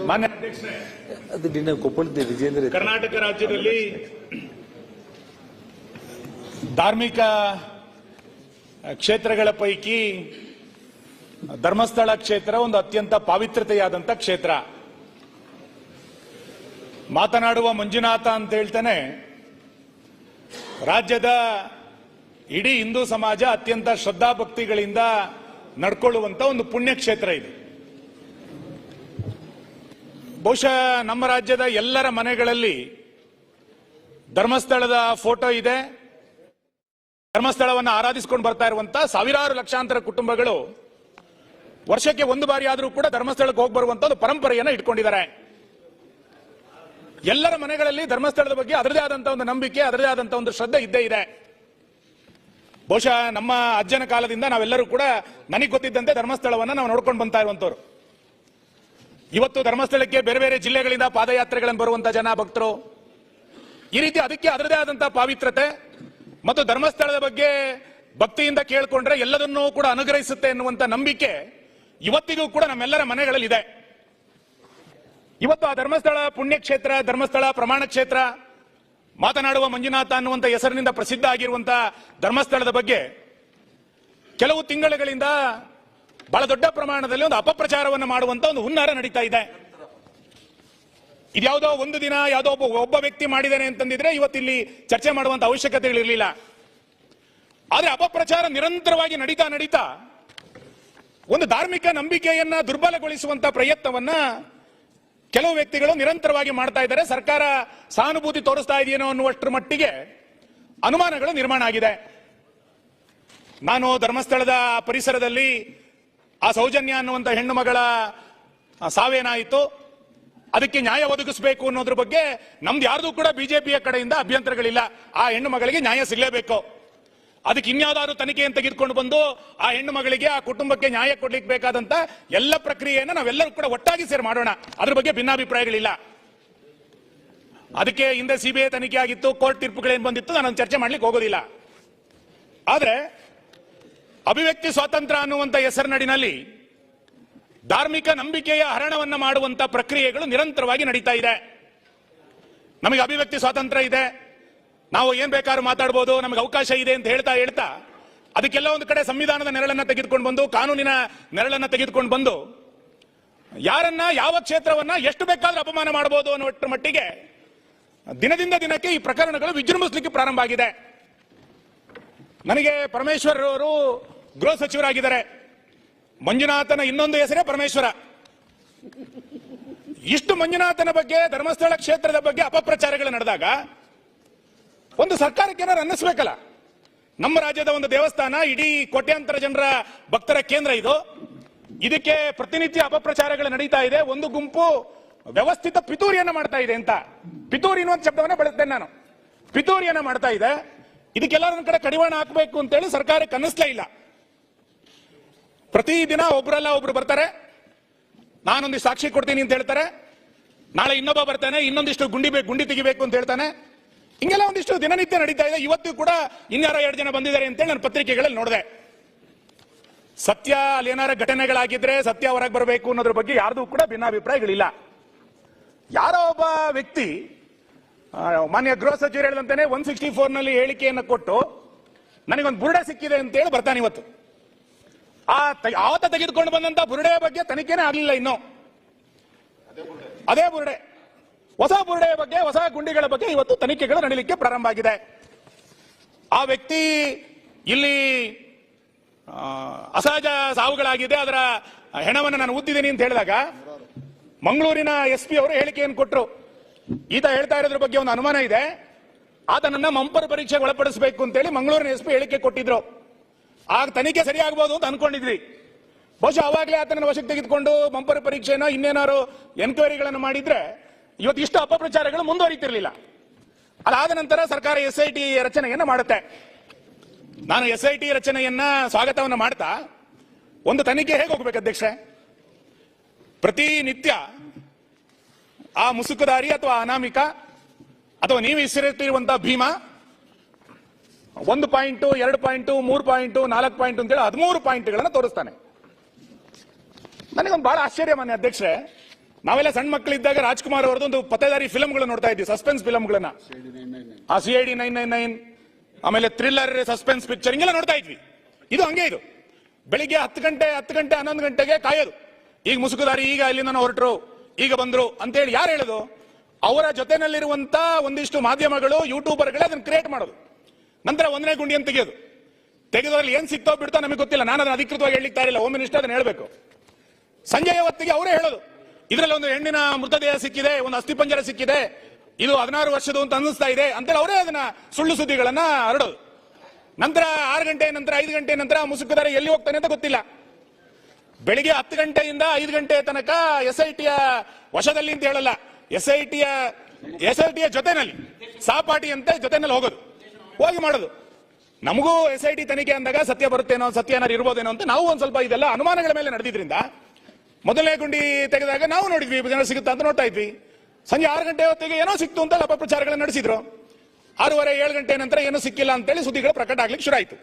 ಮಾನ್ಯ ಅಧ್ಯಕ್ಷರೇ, ಕರ್ನಾಟಕ ರಾಜ್ಯದಲ್ಲಿ ಧಾರ್ಮಿಕ ಕ್ಷೇತ್ರಗಳ ಪೈಕಿ ಧರ್ಮಸ್ಥಳ ಕ್ಷೇತ್ರ ಒಂದು ಅತ್ಯಂತ ಪಾವಿತ್ರತೆಯಾದಂತ ಕ್ಷೇತ್ರ. ಮಾತನಾಡುವ ಮಂಜುನಾಥ ಅಂತ ಹೇಳ್ತಾನೆ ರಾಜ್ಯದ ಇಡೀ ಹಿಂದೂ ಸಮಾಜ ಅತ್ಯಂತ ಶ್ರದ್ಧಾಭಕ್ತಿಗಳಿಂದ ನಡ್ಕೊಳ್ಳುವಂತ ಒಂದು ಪುಣ್ಯಕ್ಷೇತ್ರ ಇದು. ಬಹುಶಃ ನಮ್ಮ ರಾಜ್ಯದ ಎಲ್ಲರ ಮನೆಗಳಲ್ಲಿ ಧರ್ಮಸ್ಥಳದ ಫೋಟೋ ಇದೆ. ಧರ್ಮಸ್ಥಳವನ್ನು ಆರಾಧಿಸಿಕೊಂಡು ಬರ್ತಾ ಇರುವಂತ ಸಾವಿರಾರು ಲಕ್ಷಾಂತರ ಕುಟುಂಬಗಳು ವರ್ಷಕ್ಕೆ ಒಂದು ಬಾರಿ ಆದರೂ ಕೂಡ ಧರ್ಮಸ್ಥಳಕ್ಕೆ ಹೋಗಿ ಬರುವಂತ ಒಂದು ಪರಂಪರೆಯನ್ನು ಇಟ್ಕೊಂಡಿದ್ದಾರೆ. ಎಲ್ಲರ ಮನೆಗಳಲ್ಲಿ ಧರ್ಮಸ್ಥಳದ ಬಗ್ಗೆ ಅದರದೇ ಆದಂತಹ ಒಂದು ನಂಬಿಕೆ, ಅದರದೇ ಆದಂತಹ ಒಂದು ಶ್ರದ್ಧೆ ಇದ್ದೇ ಇದೆ. ಬಹುಶಃ ನಮ್ಮ ಅಜ್ಜನ ಕಾಲದಿಂದ ನಾವೆಲ್ಲರೂ ಕೂಡ ನನಗೆ ಗೊತ್ತಿದ್ದಂತೆ ಧರ್ಮಸ್ಥಳವನ್ನು ನಾವು ನೋಡ್ಕೊಂಡು ಬಂತಾ ಇರುವಂತವ್ರು. ಇವತ್ತು ಧರ್ಮಸ್ಥಳಕ್ಕೆ ಬೇರೆ ಬೇರೆ ಜಿಲ್ಲೆಗಳಿಂದ ಪಾದಯಾತ್ರೆಗಳನ್ನು ಬರುವಂತ ಜನ ಭಕ್ತರು, ಈ ರೀತಿ ಅದಕ್ಕೆ ಅದರದೇ ಆದಂತಹ ಪಾವಿತ್ರತೆ ಮತ್ತು ಧರ್ಮಸ್ಥಳದ ಬಗ್ಗೆ ಭಕ್ತಿಯಿಂದ ಕೇಳ್ಕೊಂಡ್ರೆ ಎಲ್ಲದನ್ನೂ ಕೂಡ ಅನುಗ್ರಹಿಸುತ್ತೆ ಎನ್ನುವಂತ ನಂಬಿಕೆ ಇವತ್ತಿಗೂ ಕೂಡ ನಮ್ಮೆಲ್ಲರ ಮನೆಗಳಲ್ಲಿ ಇದೆ. ಇವತ್ತು ಆ ಧರ್ಮಸ್ಥಳ ಪುಣ್ಯಕ್ಷೇತ್ರ, ಧರ್ಮಸ್ಥಳ ಪ್ರಮಾಣ ಕ್ಷೇತ್ರ, ಮಾತನಾಡುವ ಮಂಜುನಾಥ ಅನ್ನುವಂಥ ಹೆಸರಿನಿಂದ ಪ್ರಸಿದ್ಧ ಆಗಿರುವಂತಹ ಧರ್ಮಸ್ಥಳದ ಬಗ್ಗೆ ಕೆಲವು ತಿಂಗಳುಗಳಿಂದ ಬಹಳ ದೊಡ್ಡ ಪ್ರಮಾಣದಲ್ಲಿ ಒಂದು ಅಪಪ್ರಚಾರವನ್ನು ಮಾಡುವಂತ ಒಂದು ಹುನ್ನಾರ ನಡೀತಾ ಇದೆ. ಇದ್ಯಾವುದೋ ಒಂದು ದಿನ ಯಾವುದೋ ಒಬ್ಬ ವ್ಯಕ್ತಿ ಮಾಡಿದ್ದಾನೆ ಅಂತಂದಿದ್ರೆ ಇವತ್ತಿಲ್ಲಿ ಚರ್ಚೆ ಮಾಡುವಂತ ಅವಶ್ಯಕತೆಗಳಿರಲಿಲ್ಲ. ಆದ್ರೆ ಅಪಪ್ರಚಾರ ನಿರಂತರವಾಗಿ ನಡೀತಾ ಒಂದು ಧಾರ್ಮಿಕ ನಂಬಿಕೆಯನ್ನ ದುರ್ಬಲಗೊಳಿಸುವಂತ ಪ್ರಯತ್ನವನ್ನ ಕೆಲವು ವ್ಯಕ್ತಿಗಳು ನಿರಂತರವಾಗಿ ಮಾಡ್ತಾ ಇದ್ದಾರೆ. ಸರ್ಕಾರ ಸಹಾನುಭೂತಿ ತೋರಿಸ್ತಾ ಇದೆಯೇನೋ ಅನ್ನುವಷ್ಟರ ಮಟ್ಟಿಗೆ ಅನುಮಾನಗಳು ನಿರ್ಮಾಣ ಆಗಿದೆ. ನಾನು ಧರ್ಮಸ್ಥಳದ ಪರಿಸರದಲ್ಲಿ ಆ ಸೌಜನ್ಯ ಅನ್ನುವಂಥ ಹೆಣ್ಣು ಮಗಳ ಸಾವೇನಾಯಿತು, ಅದಕ್ಕೆ ನ್ಯಾಯ ಒದಗಿಸಬೇಕು ಅನ್ನೋದ್ರ ಬಗ್ಗೆ ನಮ್ದು ಯಾರ್ದು ಕೂಡ ಬಿಜೆಪಿಯ ಕಡೆಯಿಂದ ಅಭ್ಯಂತರಗಳಿಲ್ಲ. ಆ ಹೆಣ್ಣು ಮಗಳಿಗೆ ನ್ಯಾಯ ಸಿಗಲೇಬೇಕು. ಅದಕ್ಕೆ ಇನ್ಯಾವುದಾದ್ರು ತನಿಖೆಯನ್ನು ತೆಗೆದುಕೊಂಡು ಬಂದು ಆ ಹೆಣ್ಣು ಮಗಳಿಗೆ, ಆ ಕುಟುಂಬಕ್ಕೆ ನ್ಯಾಯ ಕೊಡ್ಲಿಕ್ಕೆ ಬೇಕಾದಂತ ಎಲ್ಲ ಪ್ರಕ್ರಿಯೆಯನ್ನು ನಾವೆಲ್ಲರೂ ಕೂಡ ಒಟ್ಟಾಗಿ ಸೇರಿ ಮಾಡೋಣ. ಅದ್ರ ಬಗ್ಗೆ ಭಿನ್ನಾಭಿಪ್ರಾಯಗಳಿಲ್ಲ. ಅದಕ್ಕೆ ಹಿಂದೆ ಸಿಬಿಐ ತನಿಖೆ ಆಗಿತ್ತು, ಕೋರ್ಟ್ ತೀರ್ಪುಗಳೇನು ಬಂದಿತ್ತು, ನಾನು ಚರ್ಚೆ ಮಾಡ್ಲಿಕ್ಕೆ ಹೋಗೋದಿಲ್ಲ. ಆದ್ರೆ ಅಭಿವ್ಯಕ್ತಿ ಸ್ವಾತಂತ್ರ್ಯ ಅನ್ನುವಂತ ಹೆಸರಿನಡಿನಲ್ಲಿ ಧಾರ್ಮಿಕ ನಂಬಿಕೆಯ ಹರಣವನ್ನ ಮಾಡುವಂತ ಪ್ರಕ್ರಿಯೆಗಳು ನಿರಂತರವಾಗಿ ನಡೀತಾ ಇದೆ. ನಮಗೆ ಅಭಿವ್ಯಕ್ತಿ ಸ್ವಾತಂತ್ರ್ಯ ಇದೆ, ನಾವು ಏನ್ ಬೇಕಾದ್ರೂ ಮಾತಾಡಬಹುದು, ನಮಗೆ ಅವಕಾಶ ಇದೆ ಅಂತ ಹೇಳ್ತಾ ಅದಕ್ಕೆಲ್ಲ ಒಂದು ಕಡೆ ಸಂವಿಧಾನದ ನೆರಳನ್ನ ತೆಗೆದುಕೊಂಡು ಬಂದು, ಕಾನೂನಿನ ನೆರಳನ್ನ ತೆಗೆದುಕೊಂಡು ಬಂದು ಯಾರನ್ನ, ಯಾವ ಕ್ಷೇತ್ರವನ್ನ ಎಷ್ಟು ಬೇಕಾದ್ರೂ ಅಪಮಾನ ಮಾಡಬಹುದು ಅನ್ನುವಷ್ಟರ ಮಟ್ಟಿಗೆ ದಿನದಿಂದ ದಿನಕ್ಕೆ ಈ ಪ್ರಕರಣಗಳು ವಿಜೃಂಭಿಸಲಿಕ್ಕೆ ಪ್ರಾರಂಭ ಆಗಿದೆ. ನನಗೆ ಪರಮೇಶ್ವರ್ ಅವರು ಗೃಹ ಸಚಿವರಾಗಿದ್ದಾರೆ. ಮಂಜುನಾಥನ ಇನ್ನೊಂದು ಹೆಸರೇ ಪರಮೇಶ್ವರ. ಇಷ್ಟು ಮಂಜುನಾಥನ ಬಗ್ಗೆ, ಧರ್ಮಸ್ಥಳ ಕ್ಷೇತ್ರದ ಬಗ್ಗೆ ಅಪಪ್ರಚಾರಗಳು ನಡೆದಾಗ ಒಂದು ಸರ್ಕಾರಕ್ಕೆ ಏನಾರು ಅನ್ನಿಸ್ಬೇಕಲ್ಲ. ನಮ್ಮ ರಾಜ್ಯದ ಒಂದು ದೇವಸ್ಥಾನ, ಇಡೀ ಕೋಟ್ಯಾಂತರ ಜನರ ಭಕ್ತರ ಕೇಂದ್ರ ಇದು. ಇದಕ್ಕೆ ಪ್ರತಿನಿತ್ಯ ಅಪಪ್ರಚಾರಗಳು ನಡೀತಾ ಇದೆ. ಒಂದು ಗುಂಪು ವ್ಯವಸ್ಥಿತ ಪಿತೂರಿಯನ್ನ ಮಾಡ್ತಾ ಇದೆ ಅಂತ, ಪಿತೂರಿ ಅನ್ನುವಂಥ ಶಬ್ದವನ್ನ ಬಳಸ್ತೇನೆ ನಾನು. ಪಿತೂರಿಯನ್ನ ಮಾಡ್ತಾ ಇದೆ. ಇದಕ್ಕೆಲ್ಲರ ಕಡೆ ಕಡಿವಾಣ ಹಾಕಬೇಕು ಅಂತೇಳಿ ಸರ್ಕಾರಕ್ಕೆ ಅನ್ನಿಸ್ಲೇ ಇಲ್ಲ. ಪ್ರತಿದಿನ ಒಬ್ರಲ್ಲ ಒಬ್ರು ಬರ್ತಾರೆ, ನಾನೊಂದಿಷ್ಟು ಸಾಕ್ಷಿ ಕೊಡ್ತೀನಿ ಅಂತ ಹೇಳ್ತಾರೆ. ನಾಳೆ ಇನ್ನೊಬ್ಬ ಬರ್ತಾನೆ, ಇನ್ನೊಂದಿಷ್ಟು ಗುಂಡಿ ತೆಗಿಬೇಕು ಅಂತ ಹೇಳ್ತಾನೆ. ಹಿಂಗೆಲ್ಲ ಒಂದಿಷ್ಟು ದಿನನಿತ್ಯ ನಡೀತಾ ಇದೆ. ಇವತ್ತು ಕೂಡ ಇನ್ಯಾರ 2 ಜನ ಬಂದಿದ್ದಾರೆ ಅಂತೇಳಿ ನಾನು ಪತ್ರಿಕೆಗಳಲ್ಲಿ ನೋಡಿದೆ. ಸತ್ಯ ಅಲ್ಲಿ ಏನಾರ ಘಟನೆಗಳಾಗಿದ್ರೆ ಸತ್ಯ ಹೊರಗೆ ಬರಬೇಕು ಅನ್ನೋದ್ರ ಬಗ್ಗೆ ಯಾರ್ದು ಕೂಡ ಭಿನ್ನಾಭಿಪ್ರಾಯಗಳಿಲ್ಲ. ಯಾರೋ ಒಬ್ಬ ವ್ಯಕ್ತಿ ಮಾನ್ಯ ಗೃಹ ಸಚಿವರು ಹೇಳಿದಂತಾನೆ 164 ನಲ್ಲಿ ಹೇಳಿಕೆಯನ್ನು ಕೊಟ್ಟು ನನಗೊಂದು ಬುರುಡೆ ಸಿಕ್ಕಿದೆ ಅಂತ ಹೇಳಿ ಬರ್ತಾನೆ. ಇವತ್ತು ಆವತ್ತ ತೆಗೆದುಕೊಂಡು ಬಂದಂತ ಬುರುಡೆಯ ಬಗ್ಗೆ ತನಿಖೆನೇ ಆಗಲಿಲ್ಲ. ಇನ್ನು ಅದೇ ಬುರುಡೆ, ಹೊಸ ಬುರುಡೆಯ ಬಗ್ಗೆ, ಹೊಸ ಗುಂಡಿಗಳ ಬಗ್ಗೆ ಇವತ್ತು ತನಿಖೆಗಳು ನಡೀಲಿಕ್ಕೆ ಪ್ರಾರಂಭ ಆಗಿದೆ. ಆ ವ್ಯಕ್ತಿ ಇಲ್ಲಿ ಅಸಹಜ ಸಾವುಗಳಾಗಿದೆ, ಅದರ ಹೆಣವನ್ನು ನಾನು ಉದ್ದಿದ್ದೀನಿ ಅಂತ ಹೇಳಿದಾಗ ಮಂಗಳೂರಿನ SP ಅವರು ಹೇಳಿಕೆಯನ್ನು ಕೊಟ್ಟರು. ಈತ ಹೇಳ್ತಾ ಇರೋದ್ರ ಬಗ್ಗೆ ಒಂದು ಅನುಮಾನ ಇದೆ, ಆತನನ್ನ ಮಂಪರ್ ಪರೀಕ್ಷೆಗೆ ಒಳಪಡಿಸಬೇಕು ಅಂತೇಳಿ ಮಂಗಳೂರಿನ SP ಹೇಳಿಕೆ ಕೊಟ್ಟಿದ್ರು. ಆಗ ತನಿಖೆ ಸರಿಯಾಗಬಹುದು ಅಂತ ಅನ್ಕೊಂಡಿದ್ವಿ. ಬಹುಶಃ ಅವಾಗಲೇ ಆತನ ವಶಕ್ಕೆ ತೆಗೆದುಕೊಂಡು ಮಂಪರ್ ಪರೀಕ್ಷೆನ ಇನ್ನೇನಾರು ಎನ್ಕ್ವೈರಿಗಳನ್ನು ಮಾಡಿದ್ರೆ ಇವತ್ತು ಇಷ್ಟು ಅಪಪ್ರಚಾರಗಳು ಮುಂದುವರಿತಿರ್ಲಿಲ್ಲ. ಅದಾದ ನಂತರ ಸರ್ಕಾರ SIT ರಚನೆಯನ್ನ ಮಾಡುತ್ತೆ. ನಾನು SIT ರಚನೆಯನ್ನ ಸ್ವಾಗತವನ್ನ ಮಾಡ್ತಾ, ಒಂದು ತನಿಖೆ ಹೇಗೆ ಹೋಗ್ಬೇಕು ಅಧ್ಯಕ್ಷೆ? ಪ್ರತಿನಿತ್ಯ ಆ ಮುಸುಕುದಾರಿ ಅಥವಾ ಅನಾಮಿಕ ಅಥವಾ ನೀವು ಹೆಸರಿಟ್ಟಿರುವಂತಹ Bhima 1 point, 2 point, 3 point, 4 point ಅಂತೇಳಿ 13 ಪಾಯಿಂಟ್ಗಳನ್ನು ತೋರಿಸ್ತಾನೆ. ನನಗೊಂದು ಬಹಳ ಆಶ್ಚರ್ಯ ಮಾನ್ಯ ಅಧ್ಯಕ್ಷರೇ, ನಾವೆಲ್ಲ ಸಣ್ಣ ಮಕ್ಕಳಿದ್ದಾಗ ರಾಜ್ಕುಮಾರ್ ಅವರದ್ದು ಒಂದು ಪತ್ತೇದಾರಿ ಫಿಲ್ಮ್ಗಳು ನೋಡ್ತಾ ಇದ್ವಿ, ಸಸ್ಪೆನ್ಸ್ ಫಿಲ್ಮ್ಗಳನ್ನ, ಆ CID 999, ಆಮೇಲೆ ಥ್ರಿಲ್ಲರ್ ಸಸ್ಪೆನ್ಸ್ ಪಿಕ್ಚರ್ ಹಿಂಗೆಲ್ಲ ನೋಡ್ತಾ ಇದ್ವಿ. ಇದು ಹಂಗೆ, ಇದು ಬೆಳಿಗ್ಗೆ 10 ಗಂಟೆ 11 ಗಂಟೆಗೆ ಕಾಯೋದು. ಈಗ ಮುಸುಕುದಾರಿ ಈಗ ಇಲ್ಲಿಂದ ಹೊರಟರು, ಈಗ ಬಂದ್ರು ಅಂತೇಳಿ ಯಾರು ಹೇಳೋದು? ಅವರ ಜೊತೆನಲ್ಲಿರುವಂತ ಒಂದಿಷ್ಟು ಮಾಧ್ಯಮಗಳು, ಯೂಟ್ಯೂಬರ್ಗಳೇ ಅದನ್ನ ಕ್ರಿಯೇಟ್ ಮಾಡೋದು. ನಂತರ 1ನೇ ಗುಂಡಿಯನ್ನು ತೆಗೆದವರಲ್ಲಿ ಏನ್ ಸಿಕ್ತೋ ಬಿಡ್ತೋ ನಮಗೆ ಗೊತ್ತಿಲ್ಲ, ನಾನು ಅದನ್ನ ಅಧಿಕೃತವಾಗಿ ಹೇಳಲಿಕ್ಕೆ ತಯಾರಿಲ್ಲ, ಹೋಮ್ ಮಿನಿಸ್ಟರ್ ಅದನ್ನ ಹೇಳಬೇಕು. ಸಂಜೆಯ ಹೊತ್ತಿಗೆ ಅವರೇ ಹೇಳೋದು, ಇದರಲ್ಲಿ ಒಂದು ಹೆಣ್ಣಿನ ಮೃತದೇಹ ಸಿಕ್ಕಿದೆ, ಒಂದು ಅಸ್ಥಿಪಂಜರ ಸಿಕ್ಕಿದೆ, ಇದು 16 ವರ್ಷದ ಅಂತ ಅನ್ನಿಸ್ತಾ ಇದೆ ಅಂತೇಳಿ ಅವರೇ ಅದನ್ನ ಸುಳ್ಳು ಸುದ್ದಿಗಳನ್ನ ಹರಡೋದು. ನಂತರ 6 ಗಂಟೆ ನಂತರ 5 ಗಂಟೆ ನಂತರ ಮುಸುಕುದಾರ ಎಲ್ಲಿ ಹೋಗ್ತಾನೆ ಅಂತ ಗೊತ್ತಿಲ್ಲ. ಬೆಳಿಗ್ಗೆ 10 ಗಂಟೆಯಿಂದ 5 ಗಂಟೆ ತನಕ SITಯ ವಶದಲ್ಲಿ ಅಂತ ಹೇಳಲ್ಲ, SITಯ ಜೊತೆನಲ್ಲಿ ಸಹಪಾಠಿ ಅಂತ ಜೊತೆನಲ್ಲಿ ಹೋಗಿ ಮಾಡೋದು. ನಮಗೂ SIT ತನಿಖೆ ಅಂದಾಗ ಸತ್ಯ ಬರುತ್ತೇನೋ, ಸತ್ಯ ಏನಾರು ಇರ್ಬೋದೇನೋ ಅಂತ ನಾವು ಒಂದ್ ಸ್ವಲ್ಪ ಇದೆಲ್ಲ ಅನುಮಾನಗಳ ಮೇಲೆ ನಡೆದಿದ್ರಿಂದ 1ನೇ ಗುಂಡಿ ತೆಗೆದಾಗ ನಾವು ನೋಡಿದ್ವಿ ಜನ ಸಿಗುತ್ತಾ ಅಂತ ನೋಡ್ತಾ ಇದ್ವಿ. ಸಂಜೆ 6 ಗಂಟೆ ಹೊತ್ತಿಗೆ ಏನೋ ಸಿಕ್ತು ಅಂತ ಅಪಪ್ರಚಾರಗಳನ್ನು ನಡೆಸಿದ್ರು. 6:30 7 ಗಂಟೆ ನಂತರ ಏನೂ ಸಿಕ್ಕಿಲ್ಲ ಅಂತೇಳಿ ಸುದ್ದಿಗಳು ಪ್ರಕಟ ಆಗ್ಲಿಕ್ಕೆ ಶುರು ಆಯ್ತು.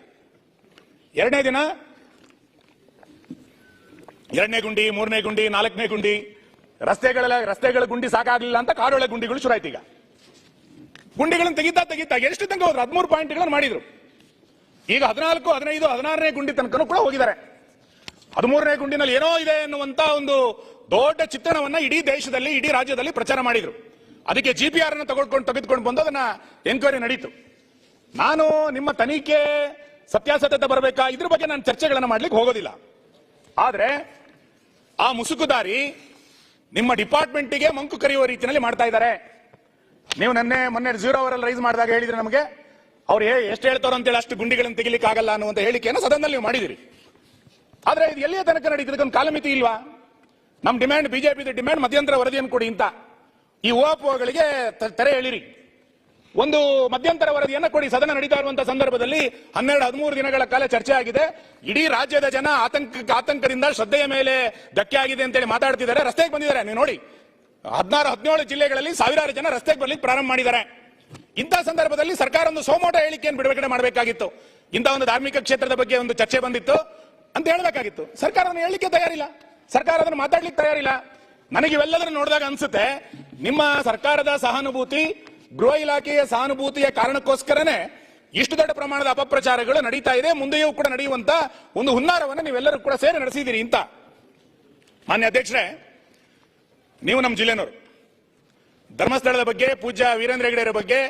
2ನೇ ದಿನ 2ನೇ ಗುಂಡಿ, 3ನೇ ಗುಂಡಿ, 4ನೇ ಗುಂಡಿ, ರಸ್ತೆಗಳ ಗುಂಡಿ ಸಾಕಾಗಲಿಲ್ಲ ಅಂತ ಕಾಡೊಳ ಗುಂಡಿಗಳು ಶುರು ಆಯ್ತು. ಈಗ ಗುಂಡಿಗಳನ್ನು ತೆಗಿತಾ ಎಷ್ಟು ತನಕ ಹೋದ್ರು? 13 ಪಾಯಿಂಟ್ಗಳನ್ನು ಮಾಡಿದ್ರು. ಈಗ 14, 15, 16ನೇ ಗುಂಡಿ ತನಕ ಕೂಡ ಹೋಗಿದ್ದಾರೆ. 13ನೇ ಗುಂಡಿನಲ್ಲಿ ಏನೋ ಇದೆ ಎನ್ನುವಂತ ಒಂದು ದೊಡ್ಡ ಚಿತ್ರಣವನ್ನ ಇಡೀ ದೇಶದಲ್ಲಿ, ಇಡೀ ರಾಜ್ಯದಲ್ಲಿ ಪ್ರಚಾರ ಮಾಡಿದ್ರು. ಅದಕ್ಕೆ GPR ಅನ್ನು ತೆಗೆದುಕೊಂಡು ಬಂದು ಅದನ್ನ ಎನ್ಕ್ವೈರಿ ನಡೀತು. ನಾನು ನಿಮ್ಮ ತನಿಖೆ ಸತ್ಯಾಸತ್ಯತೆ ಬರಬೇಕಾ ಇದ್ರ ಬಗ್ಗೆ ನಾನು ಚರ್ಚೆಗಳನ್ನು ಮಾಡ್ಲಿಕ್ಕೆ ಹೋಗೋದಿಲ್ಲ. ಆದ್ರೆ ಆ ಮುಸುಕುದಾರಿ ನಿಮ್ಮ ಡಿಪಾರ್ಟ್ಮೆಂಟ್ಗೆ ಮಂಕು ಕರೆಯುವ ರೀತಿಯಲ್ಲಿ ಮಾಡ್ತಾ ಇದ್ದಾರೆ. ನೀವು ಮೊನ್ನೆ 0 ಅವರಲ್ಲಿ ರೈಸ್ ಮಾಡಿದಾಗ ಹೇಳಿದ್ರೆ ನಮಗೆ ಅವ್ರು ಎಷ್ಟು ಹೇಳ್ತಾರೋ ಅಂತೇಳಿ ಅಷ್ಟು ಗುಂಡಿಗಳನ್ನು ತೆಗಿಲಿಕ್ಕೆ ಆಗಲ್ಲ ಅನ್ನುವಂತ ಹೇಳಿಕೆಯನ್ನು ಸದನದಲ್ಲಿ ನೀವು ಮಾಡಿದಿರಿ. ಆದ್ರೆ ಇದು ಎಲ್ಲಿಯ ತನಕ ನಡೀತಿದೆ? ಒಂದು ಕಾಲಮಿತಿ ಇಲ್ವಾ? ನಮ್ ಡಿಮ್ಯಾಂಡ್, ಬಿಜೆಪಿ ಡಿಮ್ಯಾಂಡ್ ಮಧ್ಯಂತರ ವರದಿಯನ್ನು ಕೊಡಿ ಅಂತ. ಈ ಊಹಾಪೋಹಗಳಿಗೆ ತೆರೆ ಎಳಿರಿ. ಒಂದು ಮಧ್ಯಂತರ ವರದಿಯನ್ನ ಕೊಡಿ. ಸದನ ನಡೀತಾ ಇರುವಂತಹ ಸಂದರ್ಭದಲ್ಲಿ 12-13 ದಿನಗಳ ಕಾಲ ಚರ್ಚೆ ಆಗಿದೆ. ಇಡೀ ರಾಜ್ಯದ ಜನ ಆತಂಕದಿಂದ ಶ್ರದ್ಧೆಯ ಮೇಲೆ ಧಕ್ಕೆ ಆಗಿದೆ ಅಂತೇಳಿ ಮಾತಾಡ್ತಿದ್ದಾರೆ, ರಸ್ತೆಗೆ ಬಂದಿದ್ದಾರೆ. ನೀವು ನೋಡಿ, 16-17 ಜಿಲ್ಲೆಗಳಲ್ಲಿ ಸಾವಿರಾರು ಜನ ರಸ್ತೆಗೆ ಬರ್ಲಿಕ್ಕೆ ಪ್ರಾರಂಭ ಮಾಡಿದ್ದಾರೆ. ಇಂತಹ ಸಂದರ್ಭದಲ್ಲಿ ಸರ್ಕಾರ ಒಂದು ಸೋಮೋಟ ಹೇಳಿಕೆಯನ್ನು ಬಿಡುಗಡೆ ಮಾಡಬೇಕಾಗಿತ್ತು. ಇಂಥ ಒಂದು ಧಾರ್ಮಿಕ ಕ್ಷೇತ್ರದ ಬಗ್ಗೆ ಒಂದು ಚರ್ಚೆ ಬಂದಿತ್ತು ಅಂತ ಹೇಳಬೇಕಾಗಿತ್ತು. ಸರ್ಕಾರ ಅದನ್ನು ಹೇಳಲಿಕ್ಕೆ ತಯಾರಿಲ್ಲ, ಸರ್ಕಾರ ಅದನ್ನು ಮಾತಾಡ್ಲಿಕ್ಕೆ ತಯಾರಿಲ್ಲ. ನನಗೆ ಇವೆಲ್ಲದನ್ನು ನೋಡಿದಾಗ ಅನ್ಸುತ್ತೆ, ನಿಮ್ಮ ಸರ್ಕಾರದ ಸಹಾನುಭೂತಿ, ಗೃಹ ಇಲಾಖೆಯ ಸಹಾನುಭೂತಿಯ ಕಾರಣಕ್ಕೋಸ್ಕರನೇ ಇಷ್ಟು ದೊಡ್ಡ ಪ್ರಮಾಣದ ಅಪಪ್ರಚಾರಗಳು ನಡೀತಾ ಇದೆ, ಮುಂದೆಯೂ ಕೂಡ ನಡೆಯುವಂತ ಒಂದು ಹುನ್ನಾರವನ್ನು ನೀವೆಲ್ಲರೂ ಕೂಡ ಸೇರಿ ನಡೆಸಿದ್ದೀರಿ ಅಂತ. ಮಾನ್ಯ ಅಧ್ಯಕ್ಷರೇ, ನೀವು ನಮ್ಮ ಜಿಲ್ಲೆನವರು, ಧರ್ಮಸ್ಥಳದ ಬಗ್ಗೆ, ಪೂಜ್ಯ ವೀರೇಂದ್ರ ಹೆಗ್ಗಡೆಯವರ ಬಗ್ಗೆ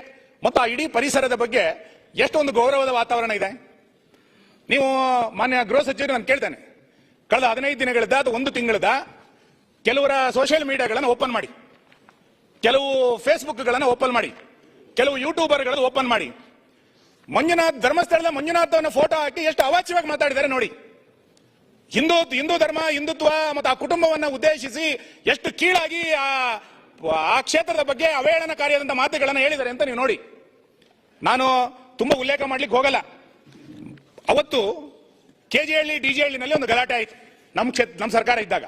ಮತ್ತು ಆ ಇಡೀ ಪರಿಸರದ ಬಗ್ಗೆ ಎಷ್ಟೊಂದು ಗೌರವದ ವಾತಾವರಣ ಇದೆ. ನೀವು ಮಾನ್ಯ ಗೃಹ ಸಚಿವರು ನಾನು ಕೇಳ್ತೇನೆ, ಕಳೆದ 15 ದಿನಗಳದ ಅಥವಾ 1 ತಿಂಗಳದ ಕೆಲವರ ಸೋಷಿಯಲ್ ಮೀಡಿಯಾಗಳನ್ನು ಓಪನ್ ಮಾಡಿ, ಕೆಲವು ಫೇಸ್ಬುಕ್ಗಳನ್ನು ಓಪನ್ ಮಾಡಿ, ಕೆಲವು ಯೂಟ್ಯೂಬರ್ಗಳನ್ನು ಓಪನ್ ಮಾಡಿ, ಧರ್ಮಸ್ಥಳದ ಮಂಜುನಾಥನ ಫೋಟೋ ಹಾಕಿ ಎಷ್ಟು ಅವಾಚ್ಯವಾಗಿ ಮಾತಾಡಿದ್ದಾರೆ ನೋಡಿ. ಹಿಂದೂ ಧರ್ಮ, ಹಿಂದುತ್ವ ಮತ್ತು ಆ ಕುಟುಂಬವನ್ನು ಉದ್ದೇಶಿಸಿ ಎಷ್ಟು ಕೀಳಾಗಿ ಆ ಕ್ಷೇತ್ರದ ಬಗ್ಗೆ ಅವೇಳನಕಾರಿಯಾದಂತಹ ಮಾತುಗಳನ್ನು ಹೇಳಿದ್ದಾರೆ ಅಂತ ನೀವು ನೋಡಿ. ನಾನು ತುಂಬಾ ಉಲ್ಲೇಖ ಮಾಡ್ಲಿಕ್ಕೆ ಹೋಗಲ್ಲ. ಅವತ್ತು KGಹಳ್ಳಿ DGಹಳ್ಳಿನಲ್ಲಿ ಒಂದು ಗಲಾಟೆ ಆಯಿತು. ನಮ್ಮ ಸರ್ಕಾರ ಇದ್ದಾಗ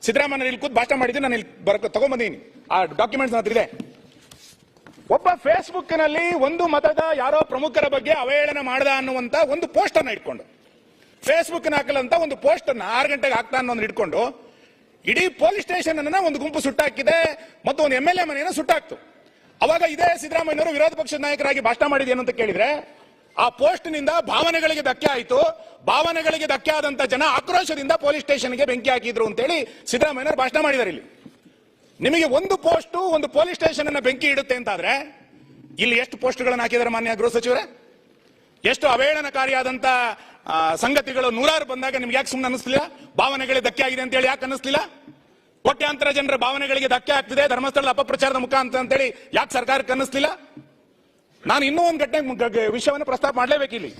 ಸಿದ್ದರಾಮಯ್ಯ ಇಲ್ಲಿ ಕೂತ್ ಭಾಷಣ ಮಾಡಿದ್ದು ನಾನು ಇಲ್ಲಿ ತಗೊಂಡ್ಬಂದೀನಿ, ಆ ಡಾಕ್ಯುಮೆಂಟ್ಸ್ ಹತ್ರ ಇದೆ. ಒಬ್ಬ ಫೇಸ್ಬುಕ್ ನಲ್ಲಿ ಒಂದು ಮತದ ಯಾರೋ ಪ್ರಮುಖರ ಬಗ್ಗೆ ಅವಹೇಳನ ಮಾಡದ ಅನ್ನುವಂತ ಒಂದು ಪೋಸ್ಟ್ ಅನ್ನ ಇಟ್ಕೊಂಡು, ಫೇಸ್ಬುಕ್ ಹಾಕಲಂತ ಒಂದು ಪೋಸ್ಟ್ ಅನ್ನ 6 ಗಂಟೆಗೆ ಹಾಕ್ತಾ ಅನ್ನೋದನ್ನ ಇಟ್ಕೊಂಡು ಇಡೀ ಪೊಲೀಸ್ ಸ್ಟೇಷನ್ ಅನ್ನ ಒಂದು ಗುಂಪು ಸುಟ್ಟಾಕಿದೆ ಮತ್ತು ಒಂದು MLA ಮನೆಯನ್ನು ಸುಟ್ಟಾಕ್ತು. ಅವಾಗ ಇದೇ ಸಿದ್ದರಾಮಯ್ಯನವರು ವಿರೋಧ ಪಕ್ಷದ ನಾಯಕರಾಗಿ ಭಾಷಣ ಮಾಡಿದ್ದೇನು ಅಂತ ಕೇಳಿದ್ರೆ, ಆ ಪೋಸ್ಟ್ ನಿಂದ ಭಾವನೆಗಳಿಗೆ ಧಕ್ಕೆ ಆಯಿತು, ಭಾವನೆಗಳಿಗೆ ಧಕ್ಕೆ ಆದಂತ ಜನ ಆಕ್ರೋಶದಿಂದ ಪೊಲೀಸ್ ಸ್ಟೇಷನ್ಗೆ ಬೆಂಕಿ ಹಾಕಿದ್ರು ಅಂತೇಳಿ ಸಿದ್ದರಾಮಯ್ಯನವರು ಭಾಷಣ ಮಾಡಿದ್ದಾರೆ. ಇಲ್ಲಿ ನಿಮಗೆ ಒಂದು ಪೋಸ್ಟ್ ಒಂದು ಪೊಲೀಸ್ ಸ್ಟೇಷನ್ ಅನ್ನ ಬೆಂಕಿ ಇಡುತ್ತೆ ಅಂತಾದ್ರೆ ಇಲ್ಲಿ ಎಷ್ಟು ಪೋಸ್ಟ್ಗಳನ್ನು ಹಾಕಿದ್ದಾರೆ ಮಾನ್ಯ ಗೃಹ ಸಚಿವರೇ? ಎಷ್ಟು ಅವೇಳನಕಾರಿಯಾದಂತ ಸಂಗತಿಗಳು 100 ಬಂದಾಗ ನಿಮ್ಗೆ ಯಾಕೆ ಸುಮ್ಮನೆ ಅನ್ನಿಸ್ಲಿಲ್ಲ? ಭಾವನೆಗಳಿಗೆ ಧಕ್ಕೆ ಆಗಿದೆ ಅಂತ ಹೇಳಿ ಯಾಕೆ ಅನ್ನಿಸ್ಲಿಲ್ಲ? ಕೋಟ್ಯಾಂತರ ಜನರ ಭಾವನೆಗಳಿಗೆ ಧಕ್ಕೆ ಆಗ್ತಿದೆ ಧರ್ಮಸ್ಥಳದ ಅಪಪ್ರಚಾರದ ಮುಖಾಂತರ ಅಂತೇಳಿ ಯಾಕೆ ಸರ್ಕಾರಕ್ಕೆ ಅನ್ನಿಸ್ಲಿಲ್ಲ? ನಾನು ಇನ್ನೂ ಒಂದು ಘಟನೆ ವಿಷಯವನ್ನು ಪ್ರಸ್ತಾಪ ಮಾಡಲೇಬೇಕು. ಇಲ್ಲಿ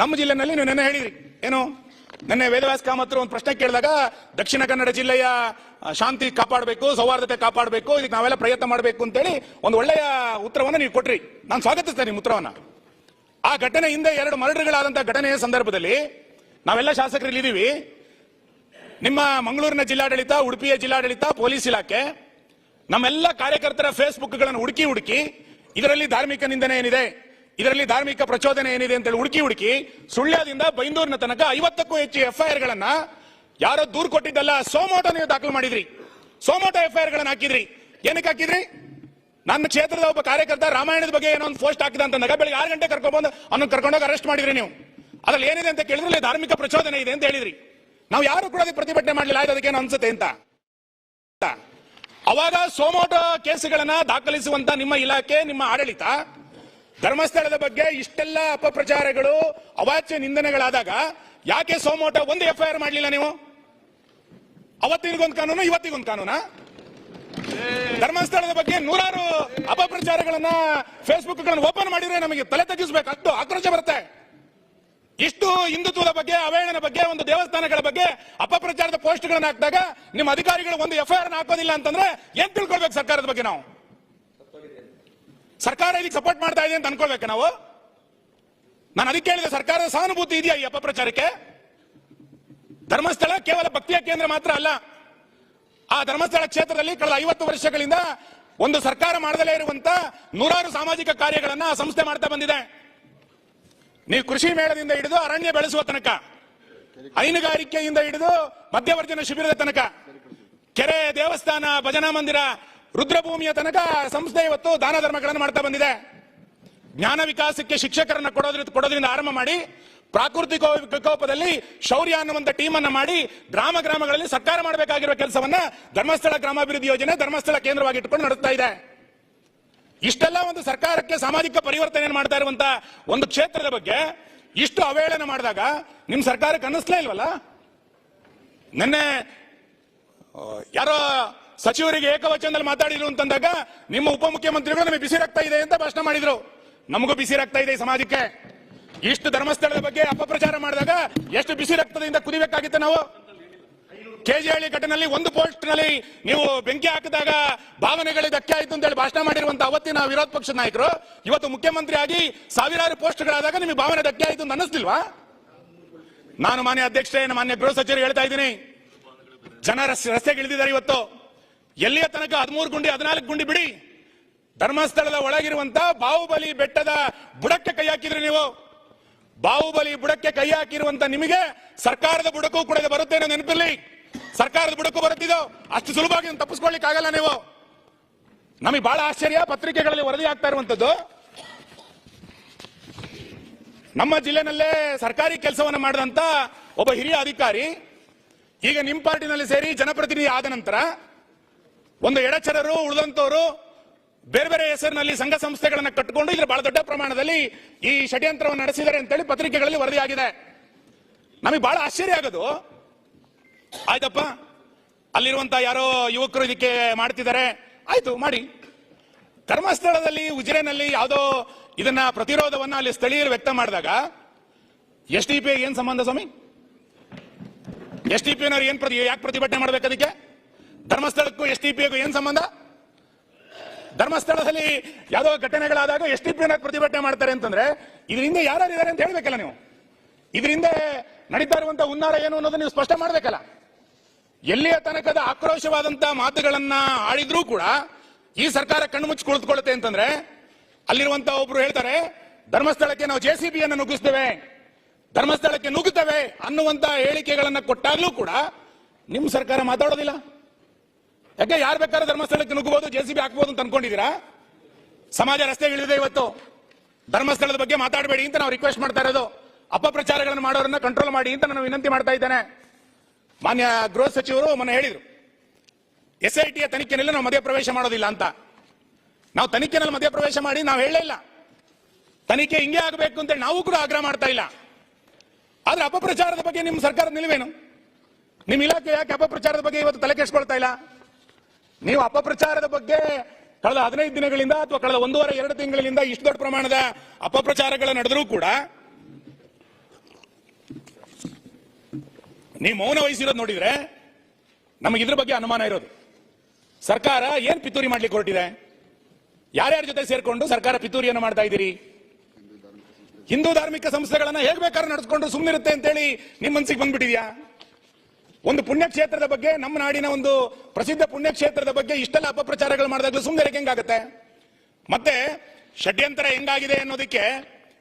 ನಮ್ಮ ಜಿಲ್ಲೆನಲ್ಲಿ ನೀವು ನೆನ್ನೆ ಹೇಳಿದ್ರಿ ಏನು, ನೆನ್ನೆ ವೇದವ್ಯಾಸ ಕಾಮತ್ರು ಒಂದು ಪ್ರಶ್ನೆ ಕೇಳಿದಾಗ ದಕ್ಷಿಣ ಕನ್ನಡ ಜಿಲ್ಲೆಯ ಶಾಂತಿ ಕಾಪಾಡಬೇಕು, ಸೌಹಾರ್ದತೆ ಕಾಪಾಡಬೇಕು, ಇದಕ್ಕೆ ನಾವೆಲ್ಲ ಪ್ರಯತ್ನ ಮಾಡಬೇಕು ಅಂತೇಳಿ ಒಂದು ಒಳ್ಳೆಯ ಉತ್ತರವನ್ನು ನೀವು ಕೊಟ್ರಿ. ನಾನು ಸ್ವಾಗತಿಸ್ತೇನೆ ನಿಮ್ಮ ಉತ್ತರವನ್ನ. ಆ ಘಟನೆ ಹಿಂದೆ 2 ಮರ್ಡರ್ಗಳಾದಂತಹ ಘಟನೆಯ ಸಂದರ್ಭದಲ್ಲಿ ನಾವೆಲ್ಲ ಶಾಸಕರಲ್ಲಿ ಇದ್ದೀವಿ. ನಿಮ್ಮ ಮಂಗಳೂರಿನ ಜಿಲ್ಲಾಡಳಿತ, ಉಡುಪಿಯ ಜಿಲ್ಲಾಡಳಿತ, ಪೊಲೀಸ್ ಇಲಾಖೆ ನಮ್ಮೆಲ್ಲ ಕಾರ್ಯಕರ್ತರ ಫೇಸ್ಬುಕ್ಗಳನ್ನು ಹುಡುಕಿ ಇದರಲ್ಲಿ ಧಾರ್ಮಿಕ ನಿಂದನೆ ಏನಿದೆ, ಇದರಲ್ಲಿ ಧಾರ್ಮಿಕ ಪ್ರಚೋದನೆ ಏನಿದೆ ಅಂತೇಳಿ ಹುಡುಕಿ ಸುಳ್ಯದಿಂದ ಬೈಂದೂರಿನ ತನಕ 50ಕ್ಕೂ ಹೆಚ್ಚು FIR ಗಳನ್ನ ಯಾರೋ ದೂರು ಕೊಟ್ಟಿದ್ದಲ್ಲ ಸೋಮೋಟ ನೀವು ದಾಖಲು ಮಾಡಿದ್ರಿ. ಸೋಮೋಟೋ FIR ಗಳನ್ನ ಹಾಕಿದ್ರಿ. ಏನಕ್ಕೆ ಹಾಕಿದ್ರಿ? ನನ್ನ ಕ್ಷೇತ್ರದ ಒಬ್ಬ ಕಾರ್ಯಕರ್ತ ರಾಮಾಯಣದ ಬಗ್ಗೆ ಏನೋ ಒಂದು ಪೋಸ್ಟ್ ಹಾಕಿದ ಅಂತಂದಾಗ ಬೆಳಿಗ್ಗೆ 6 ಗಂಟೆ ಕರ್ಕೊಂಡ್ಬಂದು ಅವನು ಕರ್ಕೊಂಡೋಗಿ ಅರೆಸ್ಟ್ ಮಾಡಿದ್ರಿ ನೀವು. ಅದ್ರಲ್ಲಿ ಏನಿದೆ ಅಂತ ಕೇಳಿದ್ರೆ ಧಾರ್ಮಿಕ ಪ್ರಚೋದನೆ ಇದೆ ಅಂತ ಹೇಳಿದ್ರಿ. ನಾವು ಯಾರು ಕೂಡ ಅದಕ್ಕೆ ಪ್ರತಿಭಟನೆ ಮಾಡಲಿಲ್ಲ, ಆಯ್ತು ಅದಕ್ಕೇನು ಅನ್ಸುತ್ತೆ ಅಂತ. ಅವಾಗ ಸೋಮೋಟೋ ಕೇಸುಗಳನ್ನ ದಾಖಲಿಸುವಂತ ನಿಮ್ಮ ಇಲಾಖೆ, ನಿಮ್ಮ ಆಡಳಿತ ಧರ್ಮಸ್ಥಳದ ಬಗ್ಗೆ ಇಷ್ಟೆಲ್ಲ ಅಪಪ್ರಚಾರಗಳು, ಅವಾಚ್ಯ ನಿಂದನೆಗಳಾದಾಗ ಯಾಕೆ ಸೋಮೋಟೋ ಒಂದು FIR ಮಾಡಲಿಲ್ಲ ನೀವು? ಅವತ್ತಿಗೊಂದು ಕಾನೂನು, ಇವತ್ತಿಗೊಂದು ಕಾನೂನಾ? ಧರ್ಮಸ್ಥಳದ ಬಗ್ಗೆ ನೂರಾರು ಅಪಪ್ರಚಾರಗಳನ್ನ ಫೇಸ್ಬುಕ್ ಗಳನ್ನು ಓಪನ್ ಮಾಡಿದ್ರೆ ನಮಗೆ ತಲೆ ತಗ್ಗಿಸಬೇಕು, ಅಷ್ಟು ಆಕ್ರೋಶ ಬರುತ್ತೆ. ಇಷ್ಟು ಹಿಂದುತ್ವದ ಬಗ್ಗೆ, ಅವಹೇಳನ ಬಗ್ಗೆ, ಒಂದು ದೇವಸ್ಥಾನಗಳ ಬಗ್ಗೆ ಅಪಪ್ರಚಾರದ ಪೋಸ್ಟ್ ಗಳನ್ನ ಹಾಕಿದಾಗ ನಿಮ್ಮ ಅಧಿಕಾರಿಗಳು ಒಂದು FIR ಹಾಕೋದಿಲ್ಲ ಅಂತಂದ್ರೆ ಏನ್ ತಿಳ್ಕೊಳ್ಬೇಕು ಸರ್ಕಾರದ ಬಗ್ಗೆ? ನಾವು ಸರ್ಕಾರ ಇದಕ್ಕೆ ಸಪೋರ್ಟ್ ಮಾಡ್ತಾ ಇದೆ ಅಂತ ಅನ್ಕೊಳ್ಬೇಕು ನಾವು. ನಾನು ಅದಕ್ಕೆ ಹೇಳಿದೆ, ಸರ್ಕಾರದ ಸಹಾನುಭೂತಿ ಇದೆಯಾ ಈ ಅಪಪ್ರಚಾರಕ್ಕೆ? ಧರ್ಮಸ್ಥಳ ಕೇವಲ ಭಕ್ತಿಯ ಕೇಂದ್ರ ಮಾತ್ರ ಅಲ್ಲ. ಆ ಧರ್ಮಸ್ಥಳ ಕ್ಷೇತ್ರದಲ್ಲಿ ಕಳೆದ 50 ವರ್ಷಗಳಿಂದ ಒಂದು ಸರ್ಕಾರ ಮಾಡದಲೇ ಇರುವಂತ ನೂರಾರು ಸಾಮಾಜಿಕ ಕಾರ್ಯಗಳನ್ನ ಆ ಸಂಸ್ಥೆ ಮಾಡ್ತಾ ಬಂದಿದೆ. ನೀವು ಕೃಷಿ ಮೇಳದಿಂದ ಹಿಡಿದು ಅರಣ್ಯ ಬೆಳೆಸುವ ತನಕ, ಹೈನುಗಾರಿಕೆಯಿಂದ ಹಿಡಿದು ಮಧ್ಯವರ್ಜನ ಶಿಬಿರದ ತನಕ, ಕೆರೆ, ದೇವಸ್ಥಾನ, ಭಜನಾ ಮಂದಿರ, ರುದ್ರಭೂಮಿಯ ತನಕ ಸಂಸ್ಥೆ ಇವತ್ತು ದಾನ ಧರ್ಮಗಳನ್ನು ಮಾಡ್ತಾ ಬಂದಿದೆ. ಜ್ಞಾನ ವಿಕಾಸಕ್ಕೆ ಶಿಕ್ಷಕರನ್ನ ಕೊಡೋದ್ರಿಂದ ಆರಂಭ ಮಾಡಿ, ಪ್ರಾಕೃತಿಕ ವಿಕೋಪದಲ್ಲಿ ಶೌರ್ಯ ಅನ್ನುವಂತ ಟೀಮ್ ಅನ್ನ ಮಾಡಿ ಗ್ರಾಮ ಗ್ರಾಮಗಳಲ್ಲಿ ಸರ್ಕಾರ ಮಾಡಬೇಕಾಗಿರುವ ಕೆಲಸವನ್ನ ಧರ್ಮಸ್ಥಳ ಗ್ರಾಮಾಭಿವೃದ್ಧಿ ಯೋಜನೆ ಧರ್ಮಸ್ಥಳ ಕೇಂದ್ರವಾಗಿ ಇಟ್ಟುಕೊಂಡು ನಡೆಸ್ತಾ ಇದೆ. ಇಷ್ಟೆಲ್ಲ ಒಂದು ಸರ್ಕಾರಕ್ಕೆ ಸಾಮಾಜಿಕ ಪರಿವರ್ತನೆ ಮಾಡ್ತಾ ಇರುವಂತ ಒಂದು ಕ್ಷೇತ್ರದ ಬಗ್ಗೆ ಇಷ್ಟು ಅವಹೇಳನ ಮಾಡಿದಾಗ ನಿಮ್ ಸರ್ಕಾರಕ್ಕೆ ಅನ್ನಿಸ್ಲೇ ಇಲ್ವಲ್ಲ? ನಿನ್ನೆ ಯಾರೋ ಸಚಿವರಿಗೆ ಏಕವಚನದಲ್ಲಿ ಮಾತಾಡಿದ್ರು ಅಂತಂದಾಗ ನಿಮ್ಮ ಉಪಮುಖ್ಯಮಂತ್ರಿಗಳು ನಮಗೆ ಬಿಸಿ ರಕ್ತ ಇದೆ ಅಂತ ಭಾಷಣ ಮಾಡಿದ್ರು. ನಮಗೂ ಬಿಸಿ ರಕ್ತ ಇದೆ ಈ ಸಮಾಜಕ್ಕೆ. ಇಷ್ಟು ಧರ್ಮಸ್ಥಳದ ಬಗ್ಗೆ ಅಪಪ್ರಚಾರ ಮಾಡಿದಾಗ ಎಷ್ಟು ಬಿಸಿ ರಕ್ತದಿಂದ ಕುದಿಬೇಕಾಗಿತ್ತು ನಾವು. ಕೆಜೆಹಳ್ಳಿ ಘಟನೆಯಲ್ಲಿ ಒಂದು ಪೋಸ್ಟ್ ನಲ್ಲಿ ನೀವು ಬೆಂಕಿ ಹಾಕಿದಾಗ ಭಾವನೆಗಳಿಗೆ ಧಕ್ಕೆ ಆಯ್ತು ಅಂತ ಹೇಳಿ ಭಾಷಣ ಮಾಡಿರುವಂತ ಅವತ್ತಿನ ವಿರೋಧ ಪಕ್ಷದ ನಾಯಕರು ಇವತ್ತು ಮುಖ್ಯಮಂತ್ರಿ ಆಗಿ ಸಾವಿರಾರು ಪೋಸ್ಟ್ಗಳಾದಾಗ ನಿಮಗೆ ಭಾವನೆ ಧಕ್ಕೆ ಆಯ್ತು ಅಂತ ಅನ್ನಿಸ್ತಿಲ್ವಾ? ನಾನು ಮಾನ್ಯ ಅಧ್ಯಕ್ಷರೇ, ಮಾನ್ಯ ಗೃಹ ಸಚಿವರು ಹೇಳ್ತಾ ಇದ್ದೀನಿ, ಜನ ರಸ್ತೆಗೆ ಇಳಿದಿದ್ದಾರೆ ಇವತ್ತು. ಎಲ್ಲಿಯ ತನಕ 13 ಗುಂಡಿ 14 ಗುಂಡಿ ಬಿಡಿ, ಧರ್ಮಸ್ಥಳದ ಒಳಗಿರುವಂತ ಬಾಹುಬಲಿ ಬೆಟ್ಟದ ಬುಡಕ್ಕೆ ಕೈ ಹಾಕಿದ್ರಿ ನೀವು. ಬಾಹುಬಲಿ ಬುಡಕ್ಕೆ ಕೈ ಹಾಕಿರುವಂತ ನಿಮಗೆ ಸರ್ಕಾರದ ಬುಡಕ್ಕೂ ಕೂಡ ಬರುತ್ತೆ ಅನ್ನೋ ನೆನಪಿರ್ಲಿ. ಸರ್ಕಾರದ ಬುಡಕ್ಕೂ ಬರುತ್ತಿದ್ದು ಅಷ್ಟು ಸುಲಭವಾಗಿ ತಪ್ಪಿಸ್ಕೊಳ್ಳಿಕ್ಕೆ ಆಗಲ್ಲ ನೀವು. ನಮಗೆ ಬಹಳ ಆಶ್ಚರ್ಯ, ಪತ್ರಿಕೆಗಳಲ್ಲಿ ವರದಿ ಆಗ್ತಾ ಇರುವಂತದ್ದು, ನಮ್ಮ ಜಿಲ್ಲೆನಲ್ಲೇ ಸರ್ಕಾರಿ ಕೆಲಸವನ್ನ ಮಾಡಿದಂತ ಒಬ್ಬ ಹಿರಿಯ ಅಧಿಕಾರಿ ಈಗ ನಿಮ್ಮ ಪಾರ್ಟಿನಲ್ಲಿ ಸೇರಿ ಜನಪ್ರತಿನಿಧಿ ಆದ ನಂತರ ಒಂದು ಎಡಚರರು ಉಳಿದಂತವರು ಬೇರೆ ಬೇರೆ ಹೆಸರಿನಲ್ಲಿ ಸಂಘ ಸಂಸ್ಥೆಗಳನ್ನ ಕಟ್ಟಿಕೊಂಡು ಇದ್ರ ಬಹಳ ದೊಡ್ಡ ಪ್ರಮಾಣದಲ್ಲಿ ಈ ಷಡ್ಯಂತ್ರವನ್ನು ನಡೆಸಿದ್ದಾರೆ ಅಂತೇಳಿ ಪತ್ರಿಕೆಗಳಲ್ಲಿ ವರದಿಯಾಗಿದೆ. ನಮಗೆ ಬಹಳ ಆಶ್ಚರ್ಯ ಆಗೋದು, ಆಯ್ತಪ್ಪ ಅಲ್ಲಿರುವಂತ ಯಾರೋ ಯುವಕರು ಇದಕ್ಕೆ ಮಾಡ್ತಿದ್ದಾರೆ, ಆಯ್ತು ಮಾಡಿ. ಧರ್ಮಸ್ಥಳದಲ್ಲಿ ಉಜಿರೆನಲ್ಲಿ ಯಾವುದೋ ಇದನ್ನ ಪ್ರತಿರೋಧವನ್ನ ಅಲ್ಲಿ ಸ್ಥಳೀಯರು ವ್ಯಕ್ತ ಮಾಡಿದಾಗ SDP ಏನ್ ಸಂಬಂಧ ಸ್ವಾಮಿ? SDP ಯಾಕೆ ಪ್ರತಿಭಟನೆ ಮಾಡ್ಬೇಕು? ಅದಕ್ಕೆ ಧರ್ಮಸ್ಥಳಕ್ಕೂ SDPಗೂ ಏನ್ ಸಂಬಂಧ? ಧರ್ಮಸ್ಥಳದಲ್ಲಿ ಯಾವುದೋ ಘಟನೆಗಳಾದಾಗ SDP ಪ್ರತಿಭಟನೆ ಮಾಡ್ತಾರೆ ಅಂತಂದ್ರೆ ಇದರಿಂದ ಯಾರ್ಯಾರಿದ್ದಾರೆ ಅಂತ ಹೇಳ್ಬೇಕಲ್ಲ ನೀವು. ಇದರಿಂದ ನಡೀತಾ ಇರುವಂತಹ ಹುನ್ನಾರ ಏನು ಅನ್ನೋದು ನೀವು ಸ್ಪಷ್ಟ ಮಾಡ್ಬೇಕಲ್ಲ. ಎಲ್ಲಿಯ ತನಕದ ಆಕ್ರೋಶವಾದಂತಹ ಮಾತುಗಳನ್ನ ಆಡಿದ್ರೂ ಕೂಡ ಈ ಸರ್ಕಾರ ಕಣ್ಣು ಮುಚ್ಚಿ ಕುಳಿತುಕೊಳ್ಳುತ್ತೆ ಅಂತಂದ್ರೆ, ಅಲ್ಲಿರುವಂತ ಒಬ್ರು ಹೇಳ್ತಾರೆ ಧರ್ಮಸ್ಥಳಕ್ಕೆ ನಾವು JCB ಅನ್ನು ನುಗ್ಗಿಸ್ತೇವೆ, ಧರ್ಮಸ್ಥಳಕ್ಕೆ ನುಗ್ಗುತ್ತೇವೆ ಅನ್ನುವಂತ ಹೇಳಿಕೆಗಳನ್ನ ಕೊಟ್ಟಾಗ್ಲೂ ಕೂಡ ನಿಮ್ ಸರ್ಕಾರ ಮಾತಾಡೋದಿಲ್ಲ. ಯಾಕೆ? ಯಾರು ಬೇಕಾದ್ರೆ ಧರ್ಮಸ್ಥಳಕ್ಕೆ ನುಗ್ಗಬಹುದು, JCB ಹಾಕಬಹುದು ಅಂತ ಅನ್ಕೊಂಡಿದ್ದೀರಾ? ಸಮಾಜ ರಸ್ತೆಗಿಳಿದಿದೆ ಇವತ್ತು. ಧರ್ಮಸ್ಥಳದ ಬಗ್ಗೆ ಮಾತಾಡಬೇಡಿ ಅಂತ ನಾವು ರಿಕ್ವೆಸ್ಟ್ ಮಾಡ್ತಾ ಇರೋದು. ಅಪಪ್ರಚಾರಗಳನ್ನು ಮಾಡೋರನ್ನ ಕಂಟ್ರೋಲ್ ಮಾಡಿ ಅಂತ ನಾನು ವಿನಂತಿ ಮಾಡ್ತಾ ಇದ್ದೇನೆ. ಮಾನ್ಯ ಗೃಹ ಸಚಿವರು ಮೊನ್ನೆ ಹೇಳಿದ್ರು, SITಯ ತನಿಖೆನಲ್ಲಿ ನಾವು ಮಧ್ಯಪ್ರವೇಶ ಮಾಡೋದಿಲ್ಲ ಅಂತ. ನಾವು ತನಿಖೆನಲ್ಲಿ ಮಧ್ಯಪ್ರವೇಶ ಮಾಡಿ ನಾವು ಹೇಳಲೇ ಇಲ್ಲ. ತನಿಖೆ ಹಿಂಗೆ ಆಗಬೇಕು ಅಂತೇಳಿ ನಾವು ಕೂಡ ಆಗ್ರಹ ಮಾಡ್ತಾ ಇಲ್ಲ. ಆದ್ರೆ ಅಪಪ್ರಚಾರದ ಬಗ್ಗೆ ನಿಮ್ಮ ಸರ್ಕಾರದ ನಿಲುವೇನು? ನಿಮ್ಮ ಇಲಾಖೆ ಯಾಕೆ ಅಪಪ್ರಚಾರದ ಬಗ್ಗೆ ಇವತ್ತು ತಲೆ ಕೆಡಿಸ್ಕೊಳ್ತಾ ಇಲ್ಲ? ನೀವು ಅಪಪ್ರಚಾರದ ಬಗ್ಗೆ ಕಳೆದ 15 ದಿನಗಳಿಂದ ಅಥವಾ ಕಳೆದ 1.5-2 ತಿಂಗಳಿಂದ ಇಷ್ಟು ದೊಡ್ಡ ಪ್ರಮಾಣದ ಅಪಪ್ರಚಾರಗಳು ನಡೆದರೂ ಕೂಡ ನೀವು ಮೌನ ವಹಿಸಿರೋದು ನೋಡಿದ್ರೆ ನಮಗೆ ಇದ್ರ ಬಗ್ಗೆ ಅನುಮಾನ ಇರೋದು. ಸರ್ಕಾರ ಏನ್ ಪಿತೂರಿ ಮಾಡ್ಲಿಕ್ಕೆ ಹೊರಟಿದೆ? ಯಾರ್ಯಾರ ಜೊತೆ ಸೇರ್ಕೊಂಡು ಸರ್ಕಾರ ಪಿತೂರಿಯನ್ನು ಮಾಡ್ತಾ ಇದ್ದೀರಿ? ಹಿಂದೂ ಧಾರ್ಮಿಕ ಸಂಸ್ಥೆಗಳನ್ನ ಹೇಗ್ ಬೇಕಾದ್ರೂ ನಡೆಸ್ಕೊಂಡು ಸುಮ್ಮನಿರುತ್ತೆ ಅಂತೇಳಿ ನಿಮ್ ಮನಸ್ಸಿಗೆ ಬಂದ್ಬಿಟ್ಟಿದ್ಯಾ? ಒಂದು ಪುಣ್ಯಕ್ಷೇತ್ರದ ಬಗ್ಗೆ, ನಮ್ಮ ನಾಡಿನ ಒಂದು ಪ್ರಸಿದ್ಧ ಪುಣ್ಯಕ್ಷೇತ್ರದ ಬಗ್ಗೆ ಇಷ್ಟೆಲ್ಲ ಅಪಪ್ರಚಾರಗಳು ಮಾಡಿದಾಗಲೂ ಸುಮ್ಮನೆ ಹೆಂಗಾಗತ್ತೆ? ಮತ್ತೆ ಷಡ್ಯಂತರ ಹೆಂಗಾಗಿದೆ ಅನ್ನೋದಕ್ಕೆ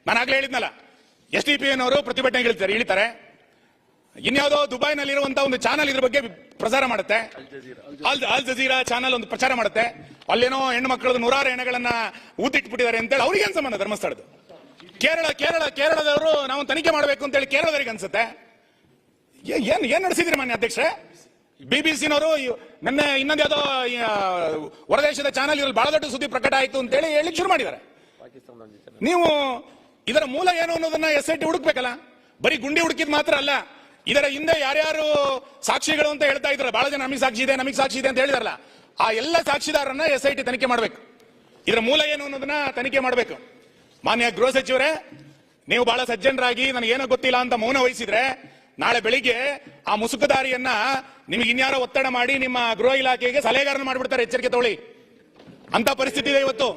ನಾನು ಆಗ್ಲೇ ಹೇಳಿದ್ನಲ್ಲ, SDP ಪ್ರತಿಭಟನೆಗೆ ಇಳಿತಾರೆ. ಇನ್ಯಾವುದೋ ದುಬೈನಲ್ಲಿರುವಂತ ಒಂದು ಚಾನಲ್ ಇದ್ರ ಬಗ್ಗೆ ಪ್ರಸಾರ ಮಾಡುತ್ತೆ, ಅಲ್ ಜಜೀರಾ ಚಾನಲ್ ಒಂದು ಪ್ರಚಾರ ಮಾಡುತ್ತೆ. ಅಲ್ಲೇನೋ ಹೆಣ್ಣು ಮಕ್ಕಳದು 100 ಹೆಣಗಳನ್ನ ಊತಿಟ್ಬಿಟ್ಟಿದ್ದಾರೆ ಅಂತೇಳಿ ಅವ್ರಿಗೇನ್ ಸಂಬಂಧ ಧರ್ಮಸ್ಥಳದ್ದು? ಕೇರಳದವರು ನಾವು ತನಿಖೆ ಮಾಡಬೇಕು ಅಂತೇಳಿ ಕೇರಳದವರಿಗೆ ಅನ್ಸುತ್ತೆ. ಏನ್ ನಡೆಸಿದ್ರಿ ಮಾನ್ಯ ಅಧ್ಯಕ್ಷರೇ? ಬಿಬಿಸಿನವರು ನಿನ್ನೆ ಇನ್ನೊಂದು ಯಾವುದೋ ಹೊರದೇಶದ ಚಾನಲ್ ಇದ್ರಲ್ಲಿ ಬಹಳ ದೊಡ್ಡ ಸುದ್ದಿ ಪ್ರಕಟ ಆಯ್ತು ಅಂತೇಳಿ ಹೇಳಿಕ್ ಶುರು ಮಾಡಿದ್ದಾರೆ. ನೀವು ಇದರ ಮೂಲ ಏನು ಅನ್ನೋದನ್ನ SIT ಹುಡುಕ್ಬೇಕಲ್ಲ. ಬರೀ ಗುಂಡಿ ಹುಡುಕಿದ್ ಮಾತ್ರ ಅಲ್ಲ, ಇದರ ಹಿಂದೆ ಯಾರ್ಯಾರು ಸಾಕ್ಷಿಗಳು ಅಂತ ಹೇಳ್ತಾ ಇದ್ರ, ಬಹಳ ಜನ ನಮಗೆ ಸಾಕ್ಷಿ ಇದೆ ಅಂತ ಹೇಳಿದಾರಲ್ಲ, ಆ ಎಲ್ಲ ಸಾಕ್ಷಿದಾರನ್ನ SIT ತನಿಖೆ ಮಾಡಬೇಕು. ಇದರ ಮೂಲ ಏನು ಅನ್ನೋದನ್ನ ತನಿಖೆ ಮಾಡಬೇಕು. ಮಾನ್ಯ ಗೃಹ ಸಚಿವರೇ, ನೀವು ಬಹಳ ಸಜ್ಜನರಾಗಿ ನನಗೇನೋ ಗೊತ್ತಿಲ್ಲ ಅಂತ ಮೌನ ವಹಿಸಿದ್ರೆ, ನಾಳೆ ಬೆಳಿಗ್ಗೆ ಆ ಮುಸುಕುದಾರಿಯನ್ನ ನಿಮ್ಗೆ ಇನ್ಯಾರೋ ಒತ್ತಡ ಮಾಡಿ ನಿಮ್ಮ ಗೃಹ ಇಲಾಖೆಗೆ ಸಲಹೆಗಾರನ ಮಾಡಿಬಿಡ್ತಾರೆ. ಎಚ್ಚರಿಕೆ ತಗೊಳ್ಳಿ, ಅಂತ ಪರಿಸ್ಥಿತಿ ಇದೆ ಇವತ್ತು.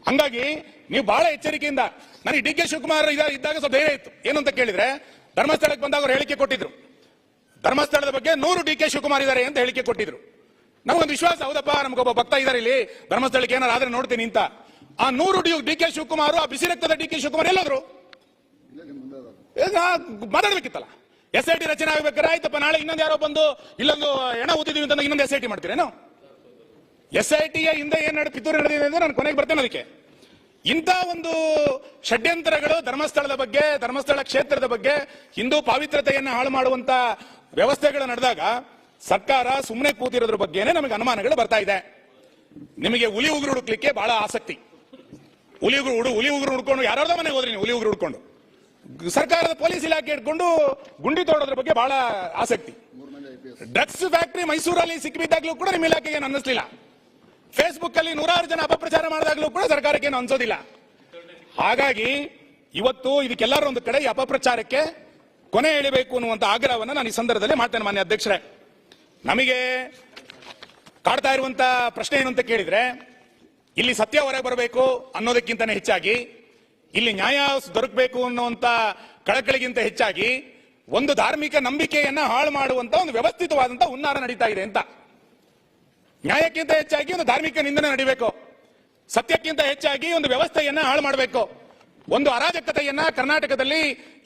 ಹಂಗಾಗಿ ನೀವು ಬಹಳ ಎಚ್ಚರಿಕೆಯಿಂದ, ನನಗೆ DK ಶಿವಕುಮಾರ್ ಇದ್ದಾಗ ಸ್ವಲ್ಪ ಧೈರ್ಯ ಇತ್ತು. ಏನು ಅಂತ ಕೇಳಿದ್ರೆ, ಧರ್ಮಸ್ಥಳಕ್ಕೆ ಬಂದಾಗ ಅವರು ಹೇಳಿಕೆ ಕೊಟ್ಟಿದ್ರು, ಧರ್ಮಸ್ಥಳದ ಬಗ್ಗೆ 100 DK ಶಿವಕುಮಾರ್ ಇದ್ದಾರೆ ಅಂತ ಹೇಳಿಕೆ ಕೊಟ್ಟಿದ್ರು. ನಮಗೊಂದು ವಿಶ್ವಾಸ, ಹೌದಪ್ಪ ನಮಗೊಬ್ಬ ಭಕ್ತ ಇದ್ದಾರೆ ಇಲ್ಲಿ ಧರ್ಮಸ್ಥಳಕ್ಕೆ ಏನಾರು ಆದ್ರೆ ನೋಡ್ತೀನಿ ಅಂತ. ಆ 100 DK ಶಿವಕುಮಾರ್, ಆ ಬಿಸಿ ರಕ್ತದ DK ಶಿವಕುಮಾರ್ ಎಲ್ಲಾದ್ರು ಮಾತಾಡ್ಬೇಕಿತ್ತಲ್ಲ. SIT ರಚನೆ ಆಗ್ಬೇಕಾದ್ರೆ ಆಯ್ತಪ್ಪ, ನಾಳೆ ಇನ್ನೊಂದು ಯಾರೋ ಬಂದು ಇಲ್ಲೊಂದು ಹೆಣ ಊತಿದೀವಿ ಅಂತ ಇನ್ನೊಂದು SIT ಮಾಡ್ತೀರೇನು? SITಯ ಹಿಂದೆ ಏನ್ ಪಿತೂರಿ ನಡೆದಿದೆ ಅಂದ್ರೆ ನಾನು ಕೊನೆಗೆ ಬರ್ತೇನೆ ಅದಕ್ಕೆ. ಇಂಥ ಒಂದು ಷಡ್ಯಂತ್ರಗಳು ಧರ್ಮಸ್ಥಳದ ಬಗ್ಗೆ, ಧರ್ಮಸ್ಥಳ ಕ್ಷೇತ್ರದ ಬಗ್ಗೆ, ಹಿಂದೂ ಪಾವಿತ್ರತೆಯನ್ನು ಹಾಳು ಮಾಡುವಂತ ವ್ಯವಸ್ಥೆಗಳು ನಡೆದಾಗ ಸರ್ಕಾರ ಸುಮ್ಮನೆ ಕೂತಿರೋದ್ರ ಬಗ್ಗೆನೇ ನಮಗೆ ಅನುಮಾನಗಳು ಬರ್ತಾ ಇದೆ. ನಿಮಗೆ ಹುಲಿ ಉಗುರು ಹುಡುಕ್ಲಿಕ್ಕೆ ಬಹಳ ಆಸಕ್ತಿ. ಹುಲಿ ಉಗುರು ಹುಡ್ಕೊಂಡು ಯಾರ್ಯಾರ್ದೋ ಮನೆಗೆ ಹೋದ್ರಿ ನೀವು, ಹುಲಿ ಉಗುರು ಹುಡ್ಕೊಂಡು ಸರ್ಕಾರದ ಪೊಲೀಸ್ ಇಲಾಖೆ ಇಟ್ಕೊಂಡು ಗುಂಡಿ ತೋಡೋದ್ರ ಬಗ್ಗೆ ಬಹಳ ಆಸಕ್ತಿ. ಡ್ರಗ್ಸ್ ಫ್ಯಾಕ್ಟರಿ ಮೈಸೂರಲ್ಲಿ ಸಿಕ್ಕಿಬಿದ್ದಾಗ್ಲೂ ಕೂಡ ನಿಮ್ಮ ಇಲಾಖೆಗೆ ಏನು ಅನ್ನಿಸ್ಲಿಲ್ಲ. ಫೇಸ್ಬುಕ್ ಅಲ್ಲಿ 100 ಜನ ಅಪಪ್ರಚಾರ ಮಾಡಿದಾಗ್ಲೂ ಕೂಡ ಸರ್ಕಾರಕ್ಕೆ ಏನು ಅನ್ಸೋದಿಲ್ಲ. ಹಾಗಾಗಿ ಇವತ್ತು ಇದಕ್ಕೆಲ್ಲರೂ ಒಂದು ಕಡೆ ಈ ಅಪಪ್ರಚಾರಕ್ಕೆ ಕೊನೆ ಎಳಿಬೇಕು ಅನ್ನುವಂತ ಆಗ್ರಹವನ್ನು ನಾನು ಈ ಸಂದರ್ಭದಲ್ಲಿ ಮಾಡ್ತೇನೆ. ಮಾನ್ಯ ಅಧ್ಯಕ್ಷರೇ, ನಮಗೆ ಕಾಡ್ತಾ ಇರುವಂತ ಪ್ರಶ್ನೆ ಏನು ಅಂತ ಕೇಳಿದ್ರೆ, ಇಲ್ಲಿ ಸತ್ಯ ಹೊರಗೆ ಬರಬೇಕು ಅನ್ನೋದಕ್ಕಿಂತನೇ ಹೆಚ್ಚಾಗಿ, ಇಲ್ಲಿ ನ್ಯಾಯ ದೊರಕಬೇಕು ಅನ್ನುವಂತ ಕಳಕಳಿಗಿಂತ ಹೆಚ್ಚಾಗಿ, ಒಂದು ಧಾರ್ಮಿಕ ನಂಬಿಕೆಯನ್ನ ಹಾಳು ಮಾಡುವಂತ ಒಂದು ವ್ಯವಸ್ಥಿತವಾದಂತ ಹುನ್ನಾರ ನಡೀತಾ ಇದೆ ಅಂತ. ನ್ಯಾಯಕ್ಕಿಂತ ಹೆಚ್ಚಾಗಿ ಒಂದು ಧಾರ್ಮಿಕ ನಿಂದನೆ ನಡಿಬೇಕು, ಸತ್ಯಕ್ಕಿಂತ ಹೆಚ್ಚಾಗಿ ಒಂದು ವ್ಯವಸ್ಥೆಯನ್ನ ಹಾಳು ಮಾಡಬೇಕು, ಒಂದು ಅರಾಜಕತೆಯನ್ನ ಕರ್ನಾಟಕದಲ್ಲಿ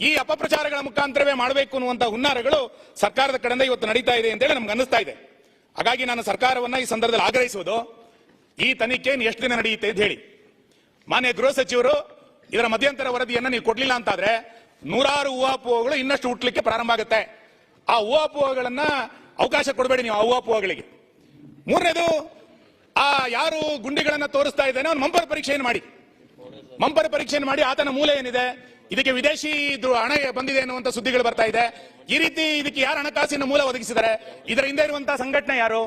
ಈ ಅಪಪ್ರಚಾರಗಳ ಮುಖಾಂತರವೇ ಮಾಡಬೇಕು ಅನ್ನುವಂತ ಹುನ್ನಾರಗಳು ಸರ್ಕಾರದ ಕಡೆಯಿಂದ ಇವತ್ತು ನಡೀತಾ ಇದೆ ಅಂತೇಳಿ ನಮ್ಗೆ ಅನ್ನಿಸ್ತಾ ಇದೆ. ಹಾಗಾಗಿ ನಾನು ಸರ್ಕಾರವನ್ನ ಈ ಸಂದರ್ಭದಲ್ಲಿ ಆಗ್ರಹಿಸುವುದು, ಈ ತನಿಖೆ ಎಷ್ಟು ದಿನ ನಡೆಯುತ್ತೆ ಅಂತ ಹೇಳಿ. ಮಾನ್ಯ ಗೃಹ ಸಚಿವರು ಇದರ ಮಧ್ಯಂತರ ವರದಿಯನ್ನ ನೀವು ಕೊಡ್ಲಿಲ್ಲ ಅಂತಾದ್ರೆ 100 ಊಹಾಪೋಹಗಳು ಇನ್ನಷ್ಟು ಹುಟ್ಟಲಿಕ್ಕೆ ಪ್ರಾರಂಭ ಆಗುತ್ತೆ. ಆ ಊಹಾಪೋಹಗಳನ್ನ ಅವಕಾಶ ಕೊಡಬೇಡಿ ನೀವು, ಆ ಊಹಾಪೋಹಗಳಿಗೆ. ಮೂರನೇದು, ಆ ಯಾರು ಗುಂಡಿಗಳನ್ನ ತೋರಿಸ್ತಾ ಇದ್ದಾನೆ ಅವ್ನು ಮಂಪರ್ ಪರೀಕ್ಷೆಯನ್ನು ಮಾಡಿ ಆತನ ಮೂಲ ಏನಿದೆ, ಇದಕ್ಕೆ ವಿದೇಶಿ ಹಣ ಬಂದಿದೆ ಅನ್ನುವಂತ ಸುದ್ದಿಗಳು ಬರ್ತಾ ಇದೆ. ಈ ರೀತಿ ಇದಕ್ಕೆ ಯಾರು ಹಣಕಾಸಿನ ಮೂಲ ಒದಗಿಸಿದ್ದಾರೆ, ಇದರ ಹಿಂದೆ ಇರುವಂತಹ ಸಂಘಟನೆ ಯಾರು,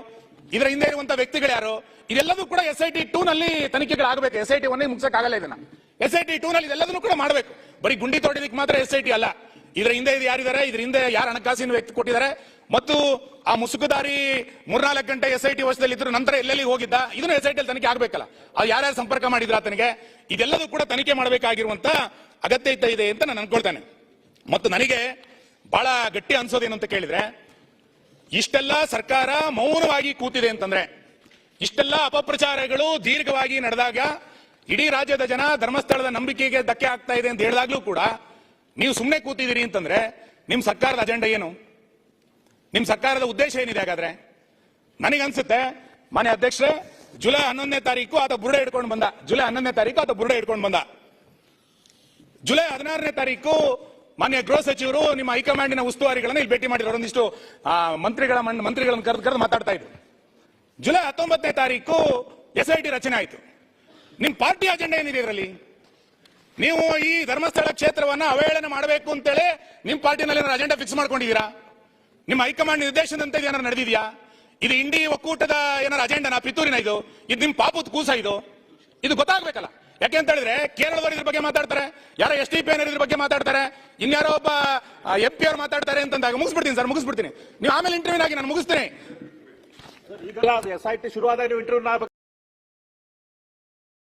ಇದರ ಹಿಂದೆ ಇರುವಂತಹ ವ್ಯಕ್ತಿಗಳು ಯಾರು, ಇದೆಲ್ಲದೂ ಕೂಡ SIT 2 ನಲ್ಲಿ ತನಿಖೆಗಳಾಗಬೇಕು. SIT 1 ಮುಗಿಸಕ್ ಆಗಲ್ಲ ಇದನ್ನ. SIT 2 ನಲ್ಲಿ ಇದೆಲ್ಲದನ್ನು ಕೂಡ ಮಾಡಬೇಕು. ಬರೀ ಗುಂಡಿ ತೋಡಿದಕ್ಕೆ ಮಾತ್ರ SIT ಅಲ್ಲ, ಇದರ ಹಿಂದೆ ಇದು ಯಾರಿದ್ದಾರೆ, ಇದರ ಹಿಂದೆ ಯಾರು ಹಣಕಾಸಿನ ವ್ಯಕ್ತಿ ಕೊಟ್ಟಿದ್ದಾರೆ, ಮತ್ತು ಆ ಮುಸುಕುದಾರಿ 3-4 ಗಂಟೆ SIT ವಶದಲ್ಲಿ ಇದ್ರು ನಂತರ ಎಲ್ಲೆಲ್ಲಿ ಹೋಗಿದ್ದ, ಇದನ್ನು SIT ಅಲ್ಲಿ ತನಿಖೆ ಆಗ್ಬೇಕಲ್ಲ. ಅದು ಯಾರ್ಯಾರು ಸಂಪರ್ಕ ಮಾಡಿದ್ರ ಆತನಿಗೆ, ಇದೆಲ್ಲದೂ ಕೂಡ ತನಿಖೆ ಮಾಡಬೇಕಾಗಿರುವಂತ ಅಗತ್ಯತೆ ಇದೆ ಅಂತ ನಾನು ಅನ್ಕೊಳ್ತೇನೆ. ಮತ್ತು ನನಗೆ ಬಹಳ ಗಟ್ಟಿ ಅನ್ಸೋದೇನು ಅಂತ ಕೇಳಿದ್ರೆ, ಇಷ್ಟೆಲ್ಲ ಸರ್ಕಾರ ಮೌನವಾಗಿ ಕೂತಿದೆ ಅಂತಂದ್ರೆ, ಇಷ್ಟೆಲ್ಲ ಅಪಪ್ರಚಾರಗಳು ದೀರ್ಘವಾಗಿ ನಡೆದಾಗ, ಇಡೀ ರಾಜ್ಯದ ಜನ ಧರ್ಮಸ್ಥಳದ ನಂಬಿಕೆಗೆ ಧಕ್ಕೆ ಆಗ್ತಾ ಇದೆ ಅಂತ ಹೇಳಿದಾಗ್ಲೂ ಕೂಡ ನೀವು ಸುಮ್ಮನೆ ಕೂತಿದ್ದೀರಿ ಅಂತಂದ್ರೆ, ನಿಮ್ ಸರ್ಕಾರದ ಅಜೆಂಡಾ ಏನು, ನಿಮ್ ಸರ್ಕಾರದ ಉದ್ದೇಶ ಏನಿದೆ? ಹಾಗಾದ್ರೆ ನನಗನ್ಸುತ್ತೆ ಮಾನ್ಯ ಅಧ್ಯಕ್ಷರೇ, ಜುಲೈ 11ನೇ ತಾರೀಕು ಆತ ಬುರುಡೆ ಹಿಡ್ಕೊಂಡು ಬಂದ. ಜುಲೈ 16ನೇ ತಾರೀಕು ಮಾನ್ಯ ಗೃಹ ಸಚಿವರು ನಿಮ್ಮ ಹೈಕಮಾಂಡಿನ ಉಸ್ತುವಾರಿಗಳನ್ನ ಇಲ್ಲಿ ಭೇಟಿ ಮಾಡಿದ್ರು. ಒಂದಿಷ್ಟು ಮಂತ್ರಿಗಳನ್ನು ಕರೆದು ಮಾತಾಡ್ತಾ ಇದ್ರು. ಜುಲೈ 19ನೇ ತಾರೀಕು SIT ರಚನೆ ಆಯಿತು. ನಿಮ್ ಪಾರ್ಟಿ ಅಜೆಂಡಾ ಏನಿದೆ ಇದರಲ್ಲಿ? ನೀವು ಈ ಧರ್ಮಸ್ಥಳ ಕ್ಷೇತ್ರವನ್ನ ಅವಹೇಳನ ಮಾಡಬೇಕು ಅಂತೇಳಿ ನಿಮ್ ಪಾರ್ಟಿನಲ್ಲಿ ಅಜೆಂಡಾ ಫಿಕ್ಸ್ ಮಾಡ್ಕೊಂಡಿದ್ದೀರಾ? ನಿಮ್ಮ ಹೈಕಮಾಂಡ್ ನಿರ್ದೇಶನದಂತೆ ಏನಾರು ನಡೆದಿದ್ಯಾ? ಇದು ಇಂಡಿ ಒಕ್ಕೂಟದ ಏನಾರು ಅಜೆಂಡಾನ, ಪಿತೂರಿನ? ಇದು ನಿಮ್ ಪಾಪದ ಕೂಸ ಇದು ಗೊತ್ತಾಗ್ಬೇಕಲ್ಲ. ಯಾಕೆ ಅಂತ ಹೇಳಿದ್ರೆ, ಕೇರಳದವರು ಇದ್ರ ಬಗ್ಗೆ ಮಾತಾಡ್ತಾರೆ, ಯಾರೋ STP ಇದ್ರ ಬಗ್ಗೆ ಮಾತಾಡ್ತಾರೆ, ಇನ್ಯಾರೋ ಒಬ್ಬ MP ಅವ್ರು ಮಾತಾಡ್ತಾರೆ ಅಂತಂದಾಗ ಮುಗಿಸ್ಬಿಡ್ತೀನಿ. ನೀವು ಆಮೇಲೆ ಇಂಟರ್ವ್ಯೂ ಆಗಿ ನಾನು ಮುಗಿಸ್ತೀನಿ. SIT ಶುರುವಾದಾಗ interview